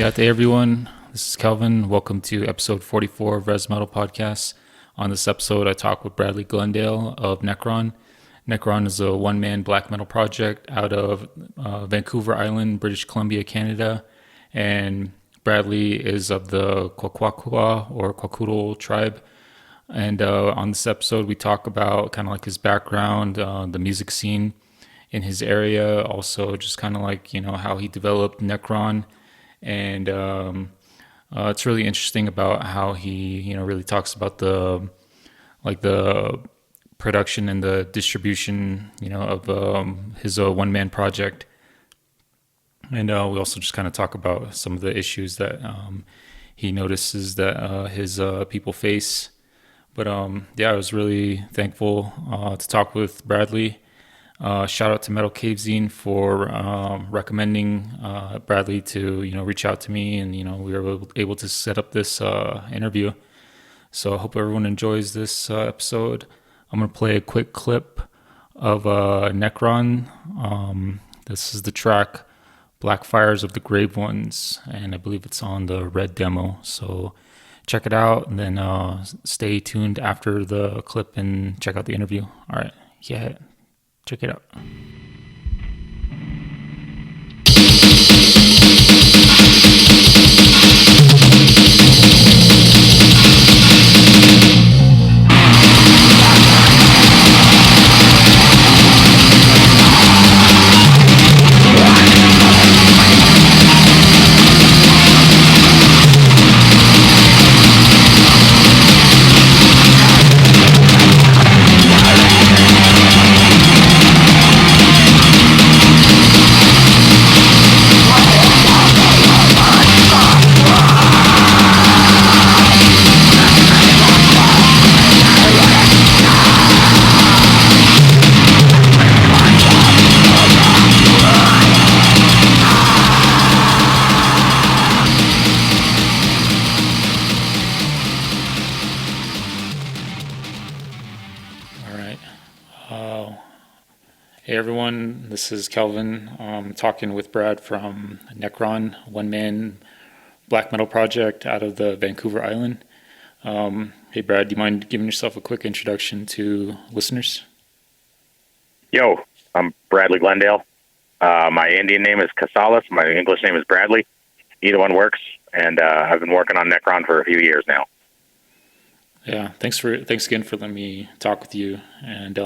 Yeah, hey everyone. This is Kelvin. Welcome to episode 44 of Rez Metal Podcaster. On this episode, I talk with Bradley Glendale of Necron. Necron is a one-man black metal project out of Vancouver Island, British Columbia, Canada. And Bradley is of the Kwakwala or Kwakiutl tribe. And on this episode, we talk about kind of like his background, the music scene in his area, also just kind of like, how he developed Necron. And it's really interesting about how he, really talks about the production and the distribution, of his one-man project. And we also just kind of talk about some of the issues that he notices that his people face. But I was really thankful to talk with Bradley. Shout out to Metal Cave Zine for recommending Bradley to reach out to me, and we were able to set up this interview. So I hope everyone enjoys this episode. I'm gonna play a quick clip of Necron. This is the track "Black Fires of the Grave Ones," and I believe it's on the Red demo. So check it out, and then stay tuned after the clip and check out the interview. All right, yeah. Check it out. Hey everyone, this is Kelvin talking with Brad from Necron, one-man black metal project out of the Vancouver Island. Hey Brad, do you mind giving yourself a quick introduction to listeners? Yo, I'm Bradley Glendale. My Indian name is Casalas. My English name is Bradley. Either one works, and I've been working on Necron for a few years now. Yeah, thanks again for letting me talk with you. And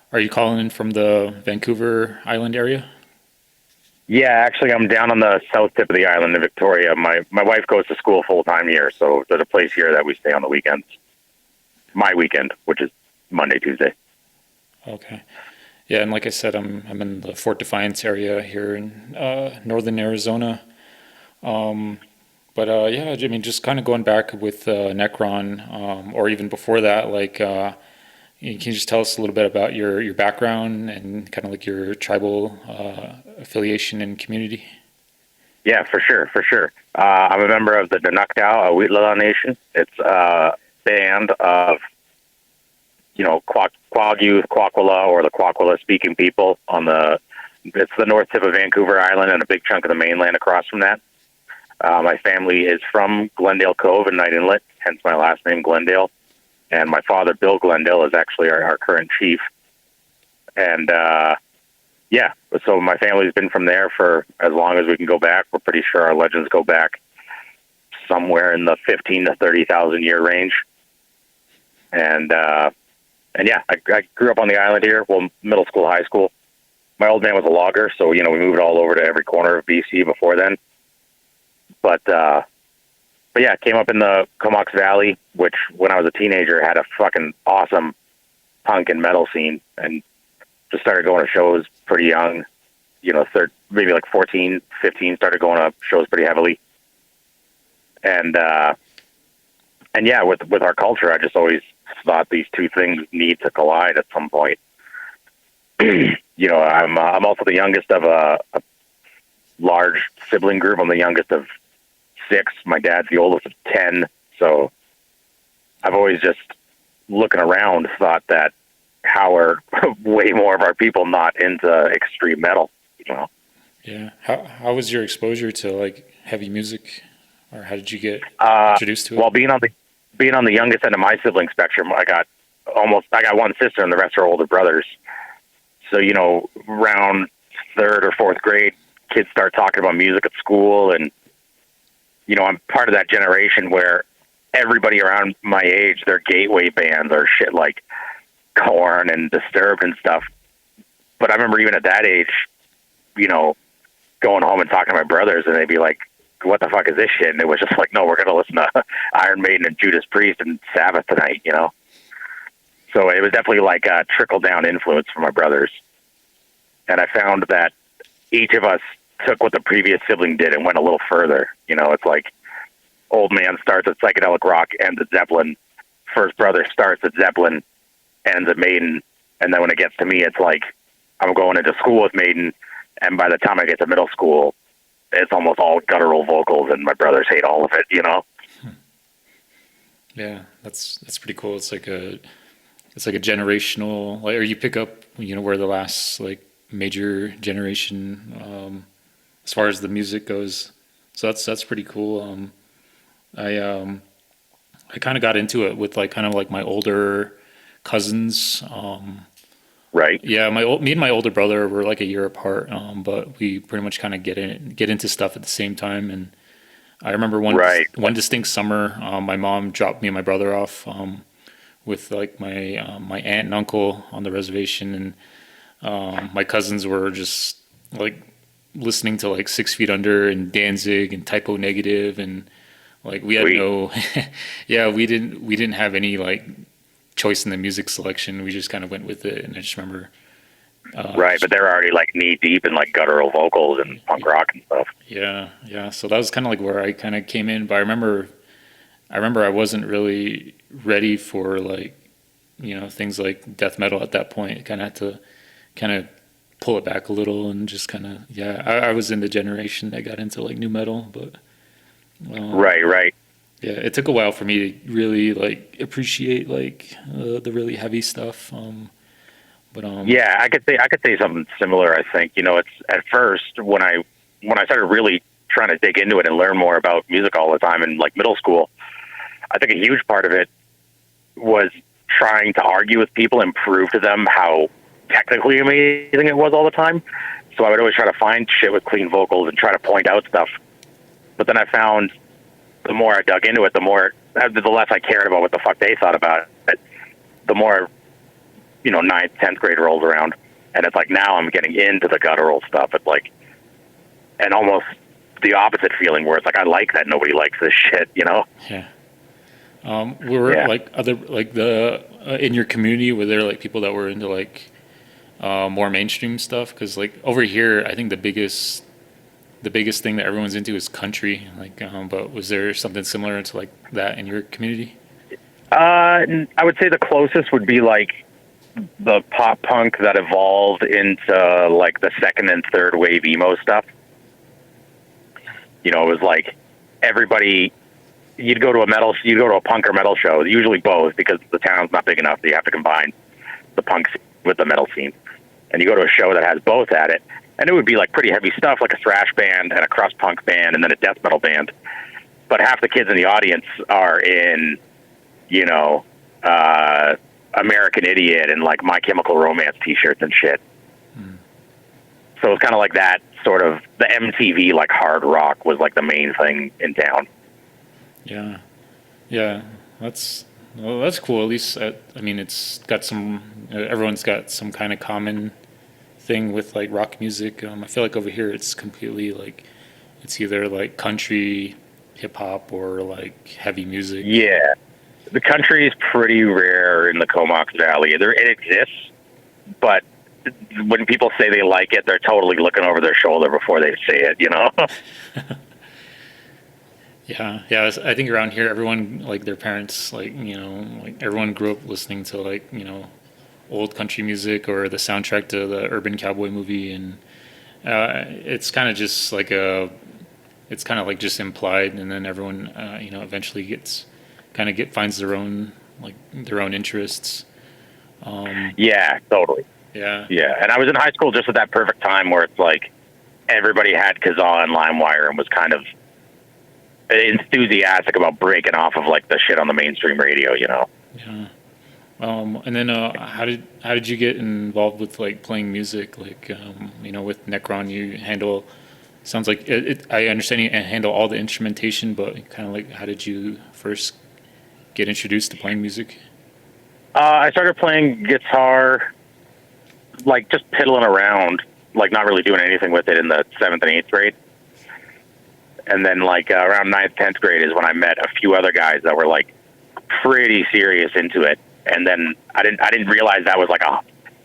are you calling in from the Vancouver Island area? Yeah, actually, I'm down on the south tip of the island in Victoria. My wife goes to school full-time here, so there's a place here that we stay on the weekends. My weekend, which is Monday, Tuesday. Okay. Yeah, and like I said, I'm in the Fort Defiance area here in northern Arizona. But I mean, just kind of going back with Necron, or even before that, like, can you just tell us a little bit about your background and kind of like your tribal affiliation and community? Yeah, for sure. I'm a member of the Kwakwala Nation. It's a band of, Kwakiutl, Kwakwala, or the Kwakwala speaking people it's the north tip of Vancouver Island and a big chunk of the mainland across from that. My family is from Glendale Cove and Night Inlet, hence my last name, Glendale. And my father, Bill Glendale, is actually our current chief. And, so my family's been from there for as long as we can go back. We're pretty sure our legends go back somewhere in the 15 to 30,000 year range. And I grew up on the island here, middle school, high school. My old man was a logger, so, we moved all over to every corner of BC before then. But yeah, came up in the Comox Valley, which when I was a teenager had a fucking awesome punk and metal scene, and just started going to shows pretty young, maybe like 14, 15, started going to shows pretty heavily. And yeah, with our culture, I just always thought these two things need to collide at some point. I'm also the youngest of a large sibling group. I'm the youngest of 6. My dad's the oldest of 10. So I've always just looking around thought that how are way more of our people not into extreme metal, Yeah. How was your exposure to like heavy music, or how did you get Uh, introduced to it? well, being on the youngest end of my sibling spectrum, I got one sister and the rest are older brothers. So around third or fourth grade, kids start talking about music at school, and I'm part of that generation where everybody around my age, their gateway bands are shit like Korn and Disturbed and stuff. But I remember even at that age, going home and talking to my brothers, and they'd be like, "What the fuck is this shit?" And it was just like, "No, we're gonna listen to Iron Maiden and Judas Priest and Sabbath tonight," So it was definitely like a trickle down influence from my brothers, and I found that each of us took what the previous sibling did and went a little further. It's like old man starts at psychedelic rock, ends at Zeppelin. First brother starts at Zeppelin, ends at Maiden, and then when it gets to me, it's like I'm going into school with Maiden, and by the time I get to middle school, it's almost all guttural vocals, and my brothers hate all of it. Yeah, that's pretty cool. It's like a generational, like, or you pick up, where the last like major generation, as far as the music goes. So that's pretty cool. I kind of got into it with like kind of like my older cousins. Right. Yeah, me and my older brother were like a year apart, but we pretty much kind of get into stuff at the same time. And I remember one distinct summer, my mom dropped me and my brother off with like my aunt and uncle on the reservation, and my cousins were just like listening to like 6 Feet Under and Danzig and Typo Negative, and like we had no, yeah, we didn't have any like choice in the music selection. We just kind of went with it, and I just remember. Right, but they're already like knee deep in like guttural vocals and punk rock and stuff. Yeah, yeah. So that was kind of like where I kind of came in. But I remember I wasn't really ready for like, things like death metal at that point. I kind of had to kind of pull it back a little and just kind of, yeah. I was in the generation that got into like new metal, but Right. yeah, it took a while for me to really like appreciate like the really heavy stuff. Yeah, I could say something similar. I think it's at first when I started really trying to dig into it and learn more about music all the time in like middle school. I think a huge part of it was trying to argue with people and prove to them how technically amazing it was all the time. So I would always try to find shit with clean vocals and try to point out stuff. But then I found the more I dug into it, the less I cared about what the fuck they thought about it. The more ninth, 10th grade rolls around, and it's like now I'm getting into the guttural stuff. It's like, and almost the opposite feeling where it's like I like that nobody likes this shit. Yeah. Like other like the in your community, were there like people that were into like more mainstream stuff? Because like over here, I think the biggest thing that everyone's into is country. Like, but was there something similar to like that in your community? I would say the closest would be like the pop punk that evolved into like the second and third wave emo stuff. It was like everybody. You'd go to a punk or metal show, usually both, because the town's not big enough that you have to combine the punk scene with the metal scene. And you go to a show that has both at it, and it would be like pretty heavy stuff, like a thrash band and a crust punk band and then a death metal band. But half the kids in the audience are in, American Idiot and like My Chemical Romance t-shirts and shit. So it's kind of like that sort of, the MTV like hard rock was like the main thing in town. Yeah, that's cool. At least I mean, it's got some. Everyone's got some kind of common thing with like rock music. I feel like over here it's completely like it's either like country, hip hop, or like heavy music. Yeah, the country is pretty rare in the Comox Valley. It exists, but when people say they like it, they're totally looking over their shoulder before they say it. Yeah. I think around here, everyone, like their parents, like, like everyone grew up listening to like, old country music or the soundtrack to the Urban Cowboy movie. And it's kind of just like it's kind of like just implied. And then everyone, eventually finds their own interests. Yeah, totally. Yeah. And I was in high school just at that perfect time where it's like everybody had Kazaa and LimeWire and was kind of enthusiastic about breaking off of like the shit on the mainstream radio, you know. Yeah. And then how did you get involved with like playing music? Like you know, with Necron, you handle. Sounds like I understand you handle all the instrumentation, but kind of like how did you first get introduced to playing music? I started playing guitar, like just piddling around, like not really doing anything with it in the 7th and 8th grade. And then like around 9th, 10th grade is when I met a few other guys that were like pretty serious into it. And then I didn't realize that was like a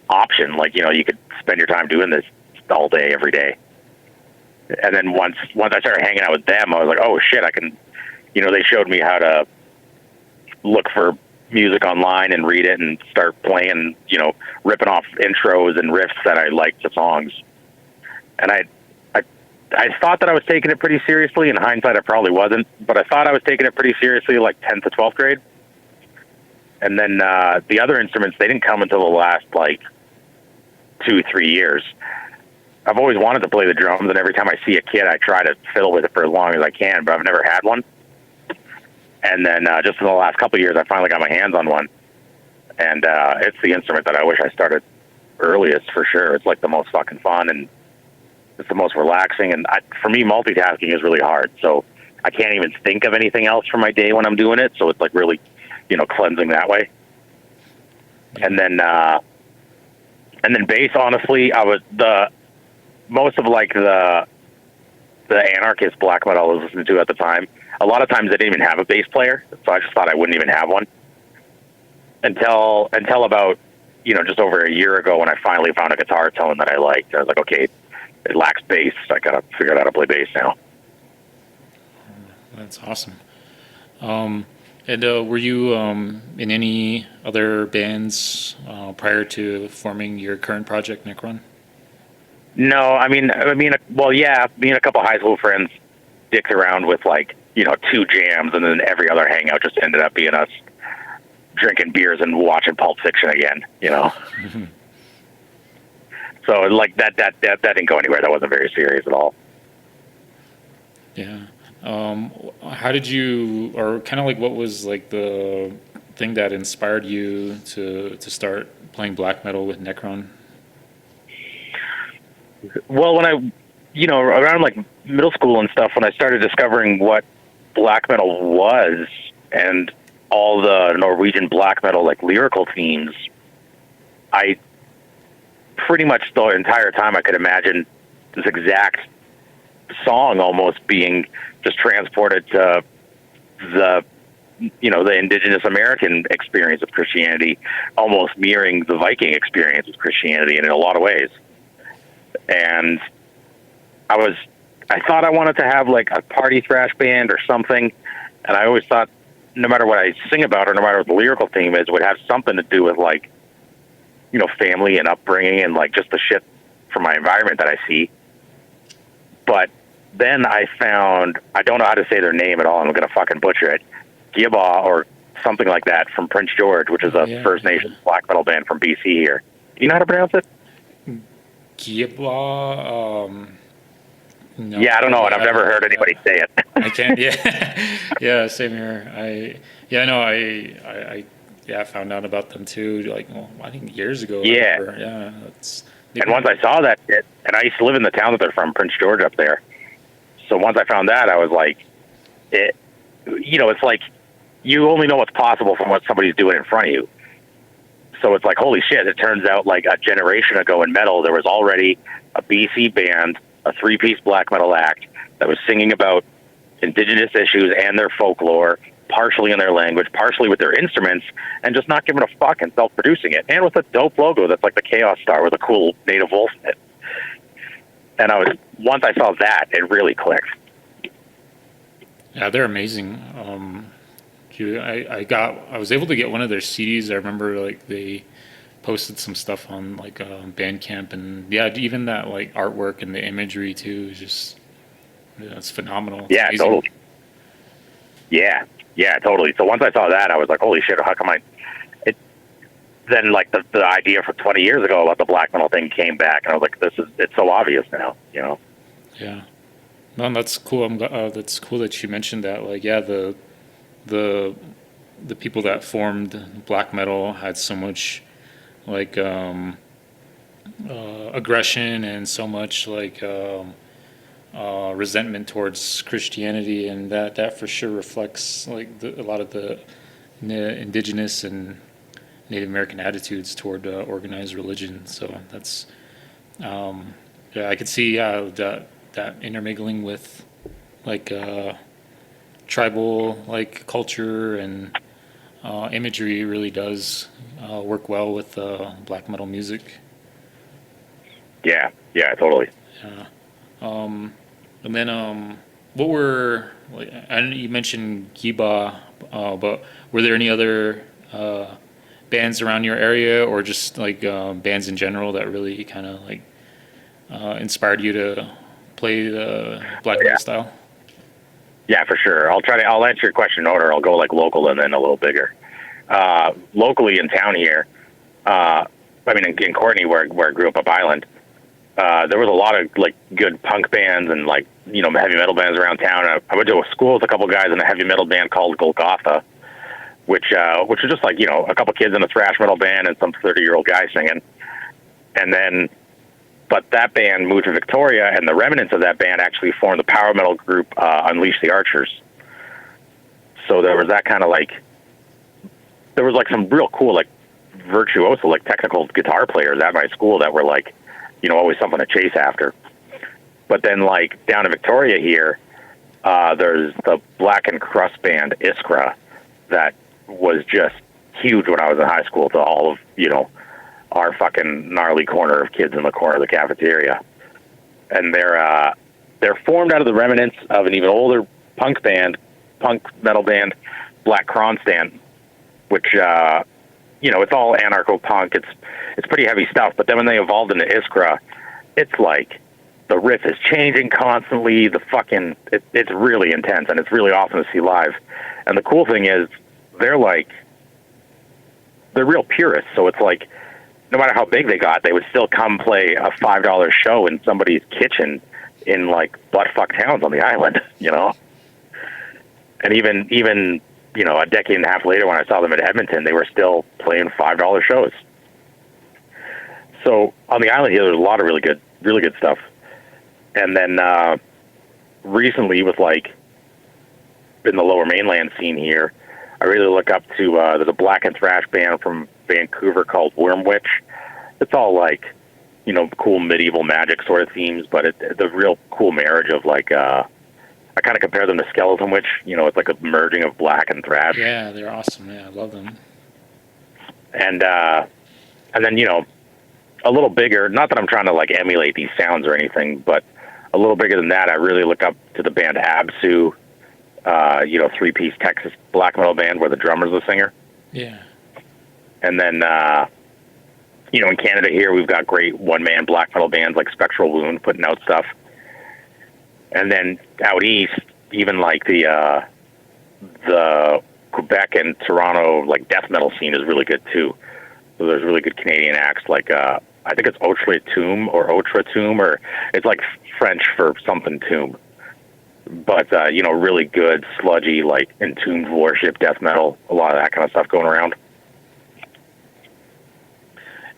option. Like, you know, you could spend your time doing this all day, every day. And then once I started hanging out with them, I was like, oh shit, I can, you know, they showed me how to look for music online and read it and start playing, you know, ripping off intros and riffs that I liked to songs. And I thought that I was taking it pretty seriously. In hindsight, I probably wasn't, but I thought I was taking it pretty seriously like 10th to 12th grade. And then the other instruments, they didn't come until the last like 2-3 years. I've always wanted to play the drums, and every time I see a kid, I try to fiddle with it for as long as I can, but I've never had one. And then just in the last couple of years, I finally got my hands on one. And it's the instrument that I wish I started earliest for sure. It's like the most fucking fun, and it's the most relaxing. And for me, multitasking is really hard. So I can't even think of anything else for my day when I'm doing it. So it's like really, you know, cleansing that way. And then bass, honestly, I was most of like the anarchist black metal I was listening to at the time. A lot of times they didn't even have a bass player, so I just thought I wouldn't even have one until about, you know, just over a year ago when I finally found a guitar tone that I liked. I was like, okay, it lacks bass. I gotta figure out how to play bass now. That's awesome. And were you in any other bands prior to forming your current project, Necron? No, I mean, well, yeah, me and a couple high school friends dicked around with like, you know, 2 jams, and then every other hangout just ended up being us drinking beers and watching Pulp Fiction again, you know. So like that didn't go anywhere. That wasn't very serious at all. Yeah. How did you, or kind of like what was like the thing that inspired you to start playing black metal with Necron? Well, when I, you know, around like middle school and stuff, when I started discovering what black metal was and all the Norwegian black metal like lyrical themes, I pretty much the entire time I could imagine this exact song almost being just transported to the, you know, the Indigenous American experience of Christianity, almost mirroring the Viking experience of Christianity in a lot of ways. And I thought I wanted to have like a party thrash band or something, and I always thought no matter what I sing about or no matter what the lyrical theme is, would have something to do with like, you know, family and upbringing and like just the shit from my environment that I see. But then I found, I don't know how to say their name at all, I'm going to fucking butcher it, Gyibaaw or something like that from Prince George, which is a First Nations black metal band from BC here. Do you know how to pronounce it? Gyibaaw, no. Yeah, I don't know, and I've never heard anybody say it. I can't. Yeah, yeah, same here. I found out about them too. Like, well, I think years ago. Yeah, and once I saw that shit, and I used to live in the town that they're from, Prince George, up there. So once I found that, I was like, you know, it's like you only know what's possible from what somebody's doing in front of you. So it's like, holy shit! It turns out like a generation ago in metal, there was already a BC band, a 3-piece black metal act that was singing about Indigenous issues and their folklore, partially in their language, partially with their instruments, and just not giving a fuck and self-producing it, and with a dope logo that's like the Chaos Star with a cool native wolf in it. And once I saw that, it really clicked. Yeah, they're amazing. I was able to get one of their CDs. I remember like they posted some stuff on like Bandcamp, and yeah, even that like artwork and the imagery too is just, it's phenomenal. It's amazing. Totally. Yeah, totally. So once I saw that, I was like, holy shit, how come then like the idea for 20 years ago about the black metal thing came back, and I was like, it's so obvious now, you know? Yeah. No, that's cool. That's cool that you mentioned that. Like, yeah, the the people that formed black metal had so much like aggression and so much like resentment towards Christianity, and that for sure reflects like a lot of the indigenous and Native American attitudes toward organized religion. So that's yeah, I could see that intermingling with like tribal like culture and imagery really does work well with black metal music. Yeah, yeah, totally. Yeah. And then what were like, I know you mentioned Gyibaaw, but were there any other bands around your area, or just like bands in general that really kind of like inspired you to play the black metal Yeah, style? yeah, for sure. I'll answer your question in order. I'll go like local and then a little bigger. Locally in town here, I mean in Courtney where I grew up Island, there was a lot of like good punk bands and like heavy metal bands around town. I went to a school with a couple guys in a heavy metal band called Golgotha, which was just like a couple kids in a thrash metal band and some 30-year-old guy singing. And then, but that band moved to Victoria, and the remnants of that band actually formed the power metal group Unleash the Archers. So there was that kind of like there was like some real cool like virtuoso like technical guitar players at my school that were like always something to chase after. But then like down in Victoria here, there's the Black and Crust band Iskra that was just huge when I was in high school to all of our fucking gnarly corner of kids in the corner of the cafeteria. And they're formed out of the remnants of an even older punk metal band, Black Kronstadt, which it's all anarcho punk. It's pretty heavy stuff. But then when they evolved into Iskra, it's like the riff is changing constantly. It's really intense, and it's really awesome to see live. And the cool thing is they're real purists. So it's like no matter how big they got, they would still come play a $5 show in somebody's kitchen in like buttfuck towns on the island, And even a decade and a half later when I saw them at Edmonton, they were still playing $5 shows. So on the island here, there's a lot of really good stuff. And then recently with like in the lower mainland scene here, I really look up to there's a black and thrash band from Vancouver called Wormwitch. It's all like cool medieval magic sort of themes, but the real cool marriage of like I kind of compare them to Skeleton Witch. It's like a merging of black and thrash. Yeah, they're awesome. Yeah, I love them. And then a little bigger. Not that I'm trying to like emulate these sounds or anything, but a little bigger than that. I really look up to the band Absu. 3-piece Texas black metal band where the drummer's the singer. Yeah. And then in Canada here, we've got great one-man black metal bands like Spectral Wound putting out stuff. And then out east, even like the Quebec and Toronto like death metal scene is really good too. So there's really good Canadian acts like I think it's Autre Tomb or it's like French for something tomb. But really good sludgy like Entombed Worship death metal, a lot of that kind of stuff going around.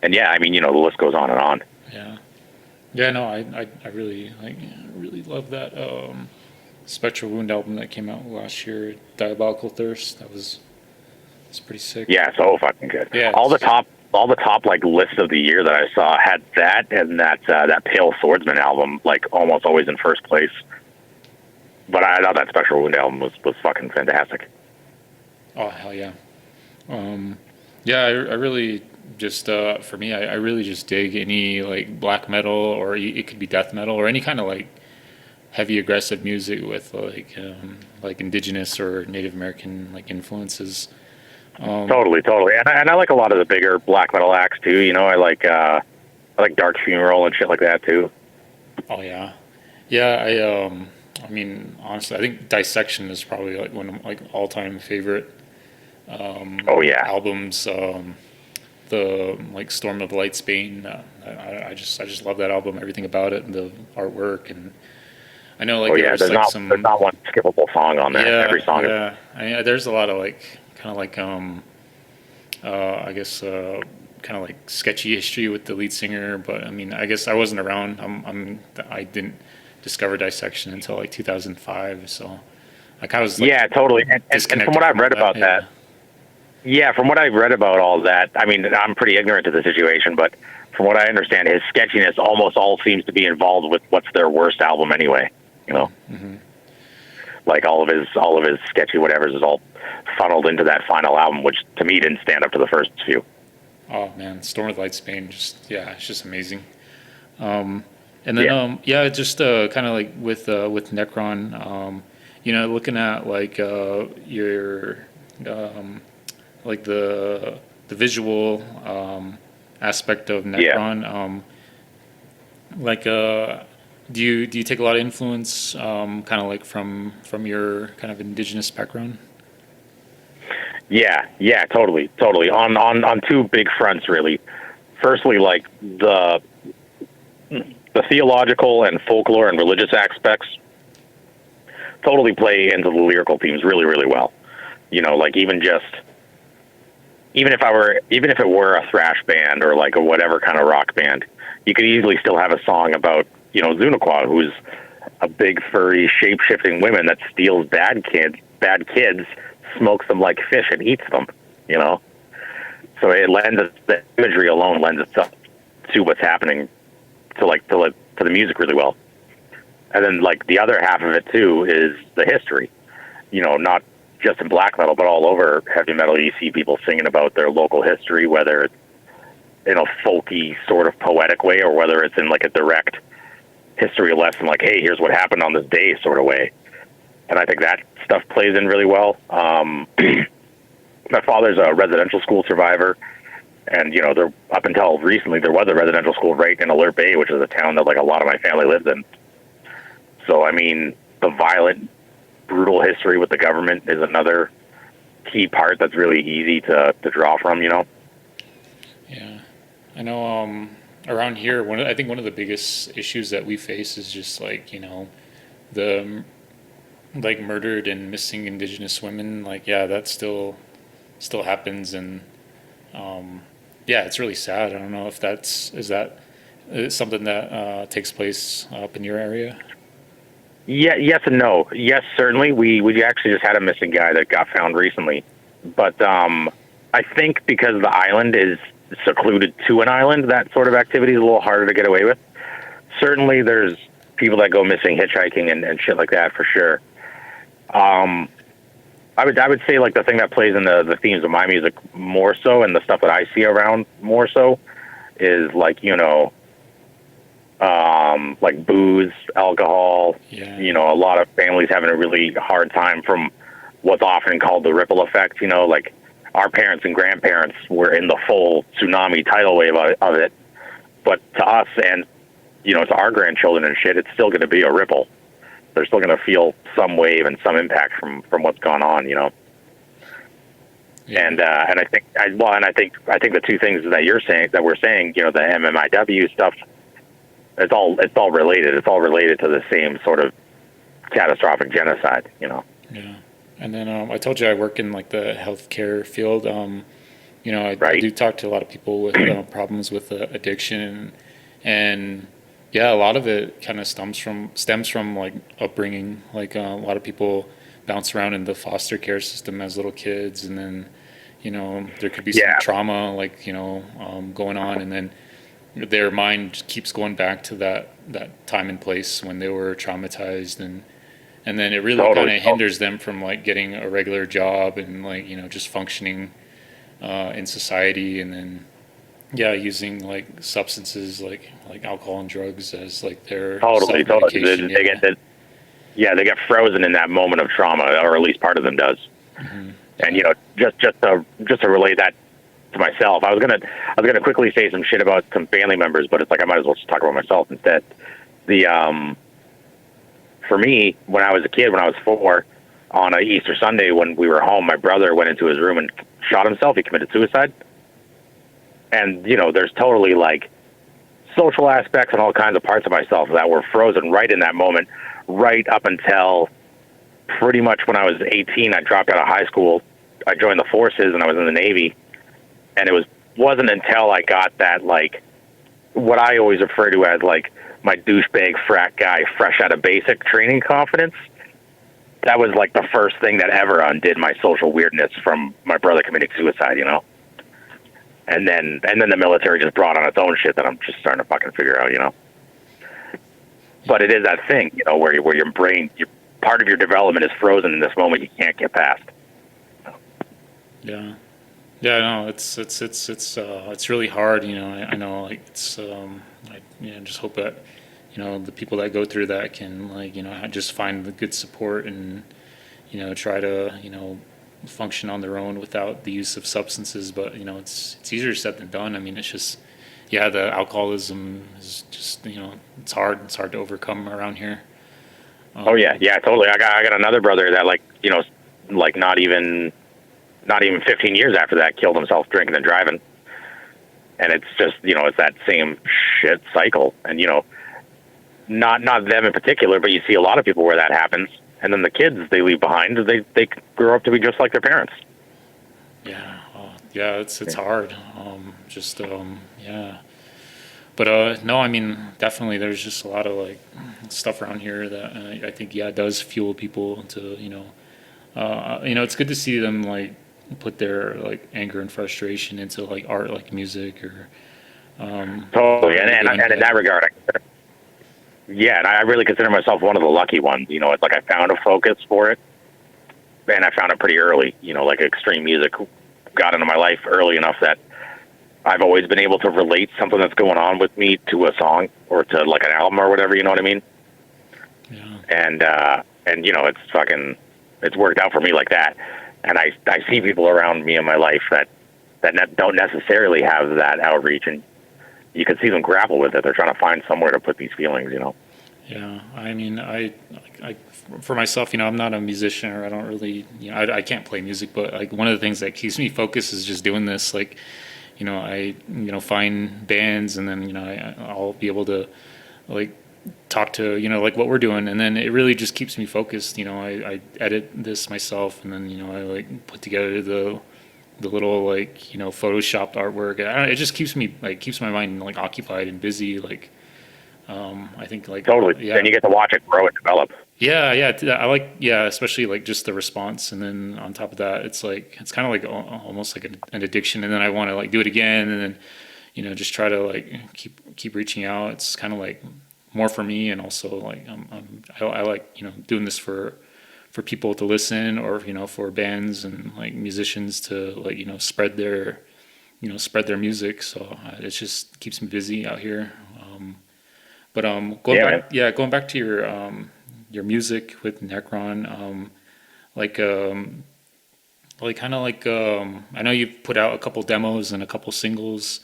And yeah, I mean the list goes on and on. Yeah. Yeah, no, I really really love that Spectral Wound album that came out last year, Diabolical Thirst. It's pretty sick. Yeah, so fucking good. Yeah, all the top like lists of the year that I saw had that and that Pale Swordsman album like almost always in first place. But I thought that Spectral Wound album was fucking fantastic. Oh hell yeah. Yeah, I really just for me, I really just dig any like black metal, or it could be death metal, or any kind of like heavy aggressive music with like Indigenous or Native American like influences. Totally, and I like a lot of the bigger black metal acts too. I like Dark Funeral and shit like that too. Oh yeah, yeah. I mean, honestly, I think Dissection is probably like one of my like all-time favorite albums. The like Storm of Lightsbane. I just love that album. Everything about it, and the artwork, and I know like Oh there yeah, was like there's some not one skippable song on there. yeah Every song is. yeah. There's a lot of like kind of like I guess kind of like sketchy history with the lead singer. But I mean, I guess I wasn't around. I didn't discover Dissection until like 2005. So I kind of was like Yeah, totally. And from disconnected what I've from all read that. about that, yeah, from what I've read about all that, I mean, I'm pretty ignorant to the situation, but from what I understand, his sketchiness almost all seems to be involved with what's their worst album anyway. You know, like all of his sketchy whatevers is all funneled into that final album, which to me didn't stand up to the first few. Oh man, Storm with Light Spain, just yeah, it's just amazing. And then Yeah. yeah, just kind of like with Necron, looking at like your like the visual aspect of Yeah. Necron. Like do you take a lot of influence kind of like from your kind of indigenous background? Yeah, totally. On two big fronts, really. Firstly, like the theological and folklore and religious aspects totally play into the lyrical themes really, really well. You know, like even if it were a thrash band or like a whatever kind of rock band, you could easily still have a song about, Zunaqua, who's a big furry shape-shifting woman that steals bad kids, smokes them like fish and eats them, So the imagery alone lends itself to what's happening to the music really well. And then like the other half of it too is the history, not just in black metal, but all over heavy metal. You see people singing about their local history, whether it's in a folky sort of poetic way, or whether it's in like a direct history lesson, like, hey, here's what happened on this day sort of way. And I think that stuff plays in really well. My father's a residential school survivor, and there, up until recently, there was a residential school right in Alert Bay, which is a town that like a lot of my family lived in. So I mean, the violent, brutal history with the government is another key part that's really easy to draw from. Yeah, I know. Around here, I think one of the biggest issues that we face is just like the like murdered and missing Indigenous women. Like yeah, that still happens, and yeah, it's really sad. I don't know if is that something that takes place up in your area. Yeah, yes and no. Yes, certainly. We actually just had a missing guy that got found recently, but I think because the island is secluded to an island, that sort of activity is a little harder to get away with. Certainly, there's people that go missing hitchhiking and shit like that for sure. I would say like the thing that plays in the themes of my music more so, and the stuff that I see around more so, is like like booze, alcohol. Yeah. A lot of families having a really hard time from what's often called the ripple effect. Like our parents and grandparents were in the full tsunami tidal wave of it, but to us and to our grandchildren and shit, it's still going to be a ripple. They're still going to feel some wave and some impact from what's gone on. Yeah. And I think the two things that we're saying, the MMIW stuff, it's all related. It's all related to the same sort of catastrophic genocide. Yeah. And then I told you I work in like the healthcare field. I do talk to a lot of people with problems with addiction, and yeah, a lot of it kind of stems from like upbringing. Like a lot of people bounce around in the foster care system as little kids, and then there could be some trauma like going on, and then their mind keeps going back to that time and place when they were traumatized, and then it really kind of hinders them from like getting a regular job and like just functioning in society, and then using like substances like alcohol and drugs as like their self-medication. They get frozen in that moment of trauma, or at least part of them does. Mm-hmm. And just to relate that to myself, I was gonna quickly say some shit about some family members, but it's like I might as well just talk about myself instead. For me, when I was a kid, when I was 4, on a Easter Sunday when we were home, my brother went into his room and shot himself. He committed suicide. And there's totally like social aspects and all kinds of parts of myself that were frozen right in that moment, right up until pretty much when I was 18. I dropped out of high school. I joined the forces and I was in the Navy. And it wasn't until I got that, like, what I always refer to as, like, my douchebag frat guy fresh out of basic training confidence. That was, like, the first thing that ever undid my social weirdness from my brother committing suicide, you know? And then the military just brought on its own shit that I'm just starting to fucking figure out, you know? But it is that thing, you know, where your brain, part of your development is frozen in this moment you can't get past. Yeah. Yeah, no, it's really hard, you know. I know, like, it's I just hope that, you know, the people that go through that can, like, you know, just find the good support and, you know, try to, you know, function on their own without the use of substances. But, you know, it's easier said than done. I mean, it's just, yeah, the alcoholism is just, you know, it's hard to overcome around here. Oh yeah, totally. I got another brother that, like, you know, like not even 15 years after that, killed himself drinking and driving. And it's just, you know, it's that same shit cycle. And, you know, not them in particular, but you see a lot of people where that happens. And then the kids they leave behind, they grow up to be just like their parents. Yeah. Yeah, it's hard. Yeah. But no, I mean, definitely there's just a lot of, like, stuff around here that I think, yeah, does fuel people to, you know, it's good to see them, like, put their, like, anger and frustration into, like, art, like music or totally. And in that regard, and I really consider myself one of the lucky ones. You know, it's like I found a focus for it, and I found it pretty early. You know, like, extreme music got into my life early enough that I've always been able to relate something that's going on with me to a song or to, like, an album or whatever. You know what I mean? Yeah. And you know, it's worked out for me like that. And I see people around me in my life that don't necessarily have that outreach, and you can see them grapple with it. They're trying to find somewhere to put these feelings, you know? Yeah. I mean, I for myself, you know, I'm not a musician, or I don't really, you know, I can't play music, but, like, one of the things that keeps me focused is just doing this. Like, you know, I, you know, find bands, and then, you know, I'll be able to, like, talk to, you know, like what we're doing, and then it really just keeps me focused. You know, I edit this myself, and then, you know, I, like, put together the little, like, you know, photoshopped artwork. It just keeps my mind, like, occupied and busy. Like, I think, like, totally. Yeah. And you get to watch it grow and develop. Yeah, I like, yeah, especially, like, just the response, and then on top of that, it's like, it's kind of like almost like an addiction, and then I want to, like, do it again, and then, you know, just try to, like, keep reaching out. It's kind of like more for me, and also, like, I like, you know, doing this for people to listen, or, you know, for bands and, like, musicians to, like, you know, spread their music. So it just keeps me busy out here. Going back to your music with Necron, I know you've put out a couple demos and a couple singles.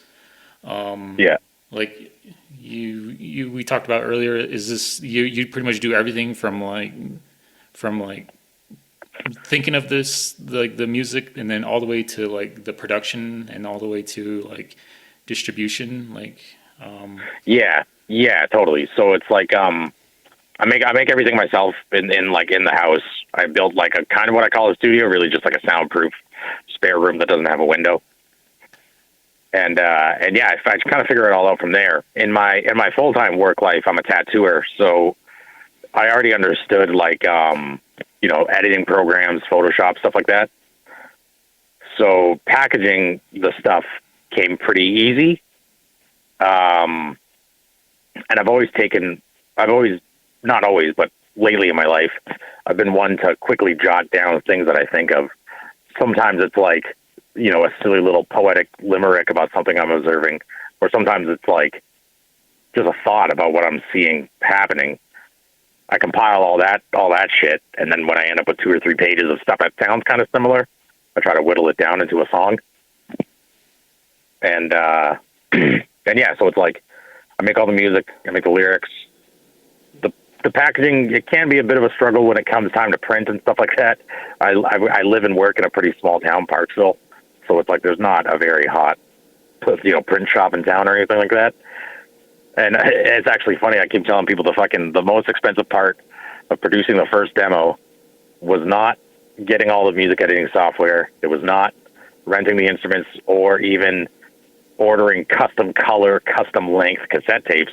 Like, we talked about earlier, is this, you pretty much do everything from thinking of this, like, the music, and then all the way to, like, the production, and all the way to, like, distribution, like. Yeah, totally. So it's like, I make everything myself in the house. I built, like, a kind of what I call a studio, really just like a soundproof spare room that doesn't have a window. And yeah, I kind of figure it all out from there. In my full-time work life, I'm a tattooer, so I already understood, like, you know, editing programs, Photoshop, stuff like that. So packaging the stuff came pretty easy. And not always, but lately in my life, I've been one to quickly jot down things that I think of. Sometimes it's like, you know, a silly little poetic limerick about something I'm observing, or sometimes it's like just a thought about what I'm seeing happening. I compile all that shit, and then when I end up with 2 or 3 pages of stuff that sounds kind of similar, I try to whittle it down into a song. And and yeah, so it's like I make all the music, I make the lyrics. The packaging, it can be a bit of a struggle when it comes time to print and stuff like that. I live and work in a pretty small town, Parksville, so it's like there's not a very hot, you know, print shop in town or anything like that. And it's actually funny. I keep telling people the most expensive part of producing the first demo was not getting all the music editing software. It was not renting the instruments or even ordering custom color, custom length cassette tapes.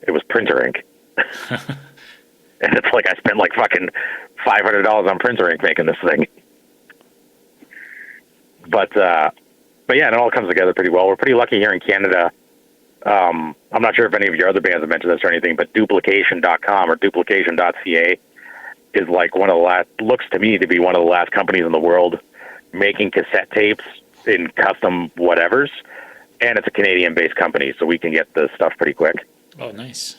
It was printer ink. And it's like I spent like fucking $500 on printer ink making this thing. But yeah, it all comes together pretty well. We're pretty lucky here in Canada. I'm not sure if any of your other bands have mentioned this or anything, but duplication.com or duplication.ca is like one of the last, looks to me to be one of the last companies in the world making cassette tapes in custom whatevers. And it's a Canadian-based company, so we can get the stuff pretty quick. Oh, nice.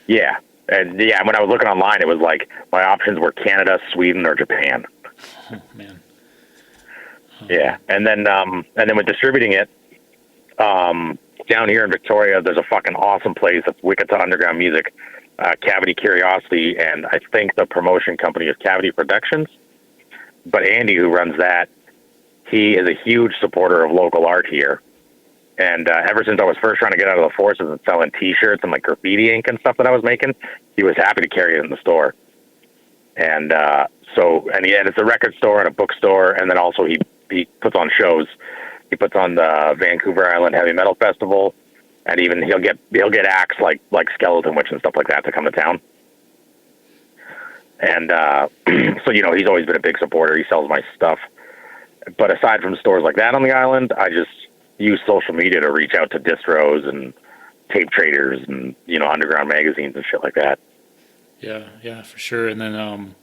Yeah. And yeah, when I was looking online, it was like my options were Canada, Sweden, or Japan. Oh, man. Yeah. And then with distributing it, down here in Victoria, there's a fucking awesome place that's wicked to underground music, Cavity Curiosity, and I think the promotion company is Cavity Productions. But Andy, who runs that, he is a huge supporter of local art here. And ever since I was first trying to get out of the forces and selling T-shirts and like graffiti ink and stuff that I was making, he was happy to carry it in the store. And he edits a record store and a bookstore, and then also he puts on shows. He puts on the Vancouver Island Heavy Metal Festival, and even he'll get acts like Skeleton Witch and stuff like that to come to town. And so he's always been a big supporter. He sells my stuff. But aside from stores like that on the island, I just use social media to reach out to distros and tape traders and underground magazines and shit like that. Yeah, for sure. And then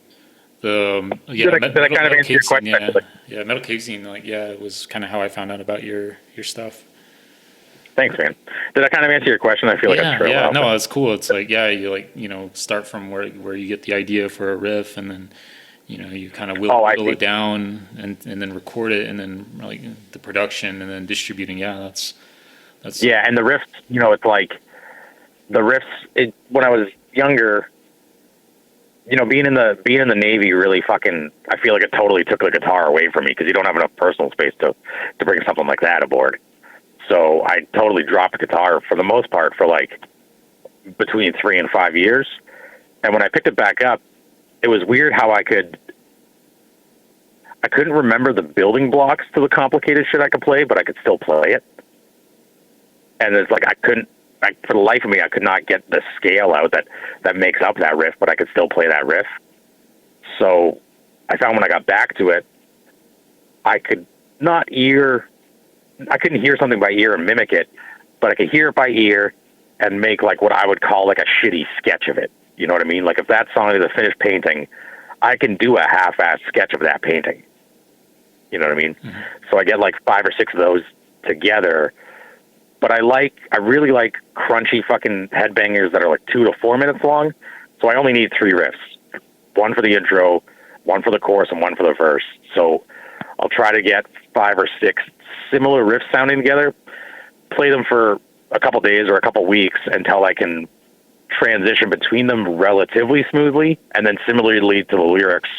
did I kind of answer your question? Yeah, Metal Cave Zine, it was kind of how I found out about your stuff. Thanks, man. Did I kind of answer your question? I feel like I trailed off. No, it's cool. It's like, you start from where you get the idea for a riff, and then you kind of whittle it down and then record it, and then like the production and then distributing. Yeah, that's yeah. And the riffs, it's like the riffs. When I was younger, being in the Navy really fucking, I feel like it totally took the guitar away from me because you don't have enough personal space to bring something like that aboard. So I totally dropped the guitar for the most part for like between 3 and 5 years. And when I picked it back up, it was weird how I couldn't remember the building blocks to the complicated shit I could play, but I could still play it. And it's like for the life of me, I could not get the scale out that makes up that riff, but I could still play that riff. So I found when I got back to it, I couldn't hear something by ear and mimic it, but I could hear it by ear and make like what I would call like a shitty sketch of it. You know what I mean? Like if that song is a finished painting, I can do a half-assed sketch of that painting. You know what I mean? Mm-hmm. So I get like 5 or 6 of those together. But I really like crunchy fucking headbangers that are like 2 to 4 minutes long. So I only need 3 riffs. 1 for the intro, 1 for the chorus, and 1 for the verse. So I'll try to get 5 or 6 similar riffs sounding together, play them for a couple days or a couple weeks until I can transition between them relatively smoothly, and then similarly to the lyrics,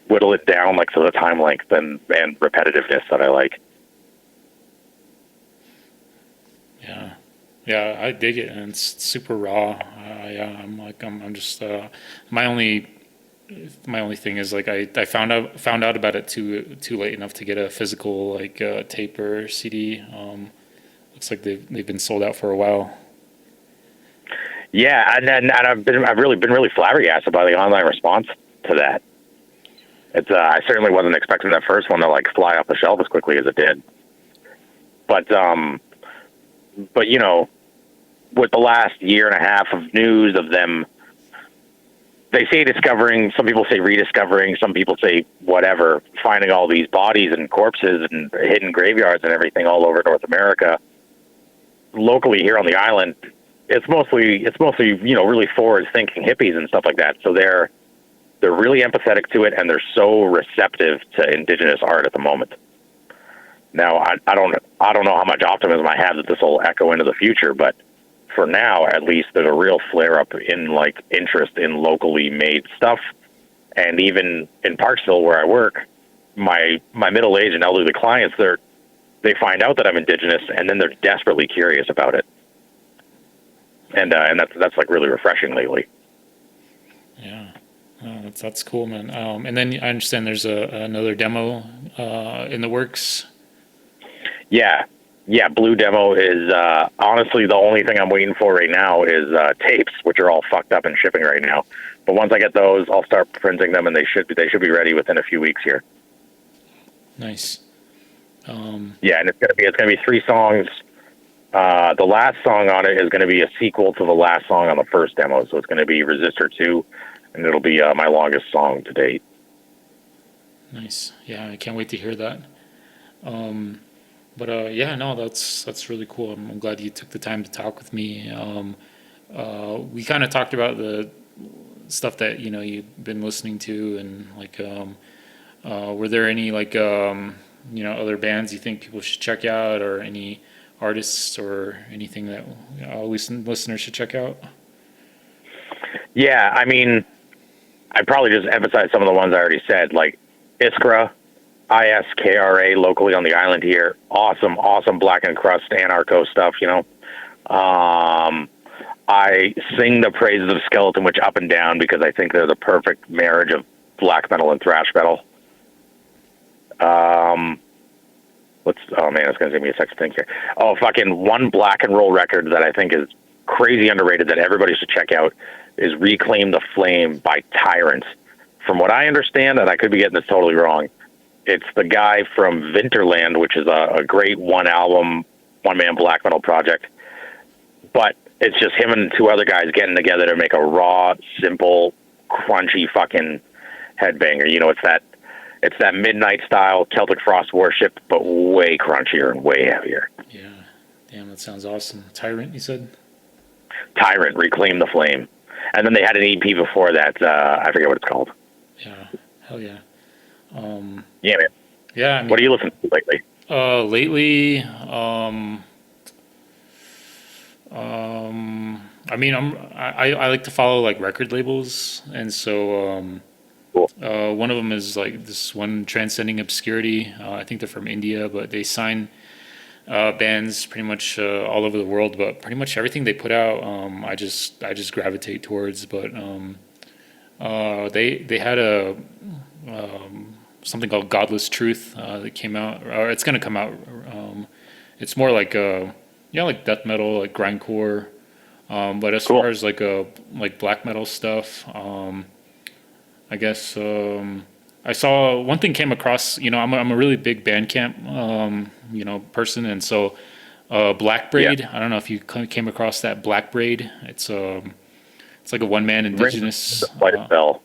whittle it down like to the time length and repetitiveness that I like. Yeah, I dig it, and it's super raw. I'm just my only thing is like I found out about it too late enough to get a physical tape or CD. Looks like they've been sold out for a while. Yeah, and I've really been flabbergasted by the online response to that. It's I certainly wasn't expecting that first one to like fly off the shelf as quickly as it did. But with the last year and a half of news of them, they say discovering, some people say rediscovering, some people say whatever, finding all these bodies and corpses and hidden graveyards and everything all over North America. Locally here on the island, it's mostly really forward-thinking hippies and stuff like that. So they're really empathetic to it, and they're so receptive to Indigenous art at the moment. Now, I don't know how much optimism I have that this will echo into the future, but for now, at least, there's a real flare-up in like interest in locally made stuff. And even in Parksville, where I work, my middle-aged and elderly clients, they find out that I'm Indigenous, and then they're desperately curious about it. And that's like really refreshing lately. Yeah. That's cool, man. And then I understand there's another demo in the works. Yeah. Yeah, Blue Demo is honestly the only thing I'm waiting for right now is tapes, which are all fucked up and shipping right now. But once I get those, I'll start printing them, and they should be ready within a few weeks here. Nice. Yeah, and it's gonna be 3 songs. The last song on it is going to be a sequel to the last song on the first demo, so it's going to be Resistor 2, and it'll be my longest song to date. Nice. Yeah, I can't wait to hear that. But yeah, no, that's really cool. I'm glad you took the time to talk with me. We kind of talked about the stuff that you've been listening to, and like, were there any like other bands you think people should check out, or any artists or anything that listeners should check out? Yeah, I mean, I'd probably just emphasize some of the ones I already said, like Iskra, ISKRA, locally on the island here. Awesome Black and Crust, anarcho stuff, I sing the praises of Skeleton Witch up and down because I think they're the perfect marriage of black metal and thrash metal. Oh man, it's going to take me a second to think here. Oh, fucking one black and roll record that I think is crazy underrated that everybody should check out is Reclaim the Flame by Tyrant. From what I understand, and I could be getting this totally wrong, it's the guy from Winterland, which is a great one-album, one-man black metal project. But it's just him and 2 other guys getting together to make a raw, simple, crunchy fucking headbanger. It's that midnight style Celtic Frost worship, but way crunchier and way heavier. Yeah. Damn, that sounds awesome. Tyrant, you said? Tyrant, Reclaim the Flame. And then they had an EP before that. I forget what it's called. Yeah. Hell yeah. Yeah, man. Yeah. I mean, what are you listening to lately? Lately, I mean, I like to follow like record labels, and so Cool. one of them is like this one, Transcending Obscurity. I think they're from India, but they sign bands pretty much all over the world. But pretty much everything they put out, I just gravitate towards. But they had a something called Godless Truth that came out, or it's gonna come out. It's more like like death metal, like grindcore. But as Cool. far as like black metal stuff, I guess I saw one thing came across. I'm a really big Bandcamp person, and so Black Braid. Yeah. I don't know if you came across that Black Braid. It's like a one-man Indigenous. Bell.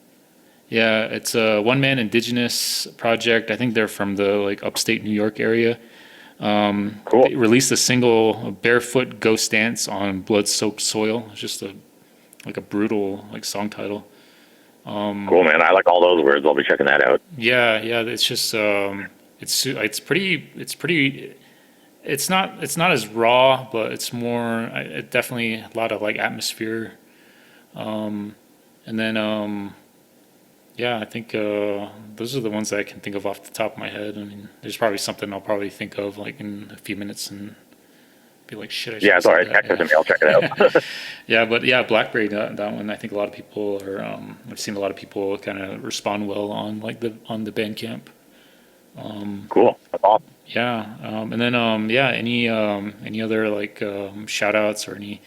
Yeah, it's a one-man Indigenous project. I think they're from the like upstate New York area. Cool. They released a single, Barefoot Ghost Dance on Blood-Soaked Soil. It's just a brutal like song title. Cool, man. I like all those words. I'll be checking that out. Yeah. It's just it's pretty. It's not as raw, but it's more. It definitely a lot of like atmosphere. And then yeah, I think those are the ones that I can think of off the top of my head. I mean, there's probably something I'll probably think of like in a few minutes and be like, shit. Yeah, it's all right. Text it to me. I'll check it out. Yeah, but yeah, Blackberry, that one. I think a lot of people are. I've seen a lot of people kind of respond well on like the Bandcamp. Cool. That's awesome. Yeah, and then any other like shout outs or any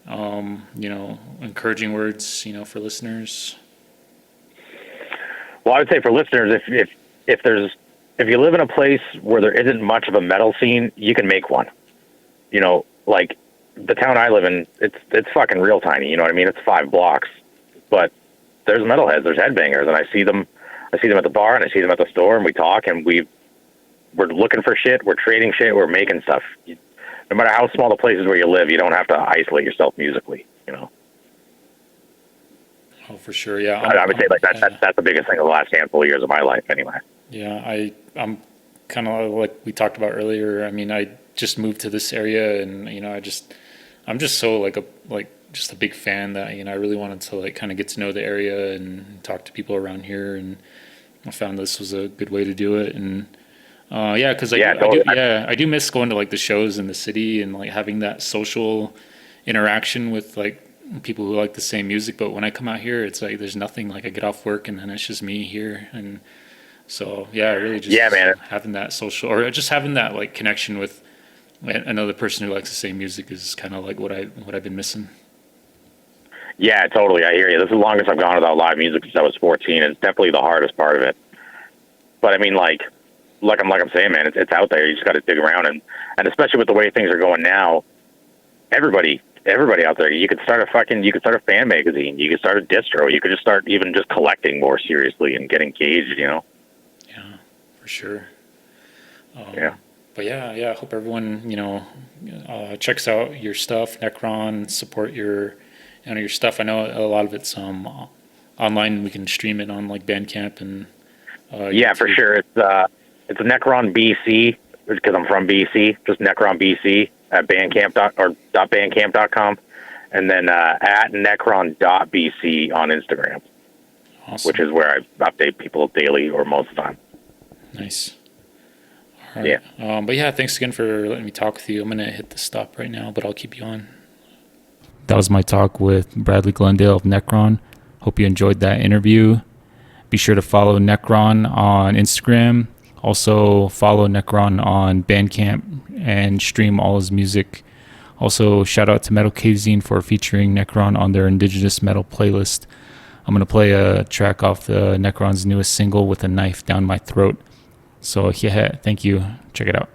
encouraging words for listeners. Well, I would say for listeners, if you live in a place where there isn't much of a metal scene, you can make one. Like the town I live in, it's fucking real tiny. You know what I mean? It's 5 blocks, but there's metalheads, there's headbangers, and I see them at the bar and I see them at the store, and we talk, and we're looking for shit, we're trading shit, we're making stuff. No matter how small the places where you live, you don't have to isolate yourself musically. Oh, for sure, yeah. I would say like that's the biggest thing of the last handful of years of my life, anyway. Yeah, I'm kind of like we talked about earlier. I mean, I just moved to this area, and I'm just so just a big fan that I really wanted to like kind of get to know the area and talk to people around here, and I found this was a good way to do it. And because I do miss going to like the shows in the city and like having that social interaction with like people who like the same music, but when I come out here, it's like there's nothing. Like I get off work and then it's just me here, and so yeah, really just Yeah, man. having that social or just having that like connection with another person who likes the same music is kind of like what I've been missing. Yeah, totally. I hear you. This is the longest I've gone without live music since I was 14, and it's definitely the hardest part of it. But I mean, like I'm saying, man, it's out there. You just got to dig around, and especially with the way things are going now, everybody out there, you could start a fan magazine, you could start a distro, you could just start even just collecting more seriously and get engaged, you know? Yeah, for sure. Yeah. But yeah, I hope everyone, checks out your stuff, Necron, support your stuff. I know a lot of it's online. We can stream it on like Bandcamp and yeah, YouTube. for sure. It's Necron BC because I'm from BC. Just Necron BC at bandcamp.com, and then at necron.bc on Instagram, Awesome. which is where I update people daily or most of the time. Nice. All right. Yeah. But yeah, thanks again for letting me talk with you. I'm gonna hit the stop right now, but I'll keep you on. That was my talk with Bradley Glendale of Necron. Hope you enjoyed that interview. Be sure to follow Necron on Instagram. Also follow Necron on Bandcamp and stream all his music. Also shout out to Metal Cave Zine for featuring Necron on their Indigenous metal playlist. I'm going to play a track off the Necron's newest single, With a Knife Down My Throat. So yeah, thank you. Check it out.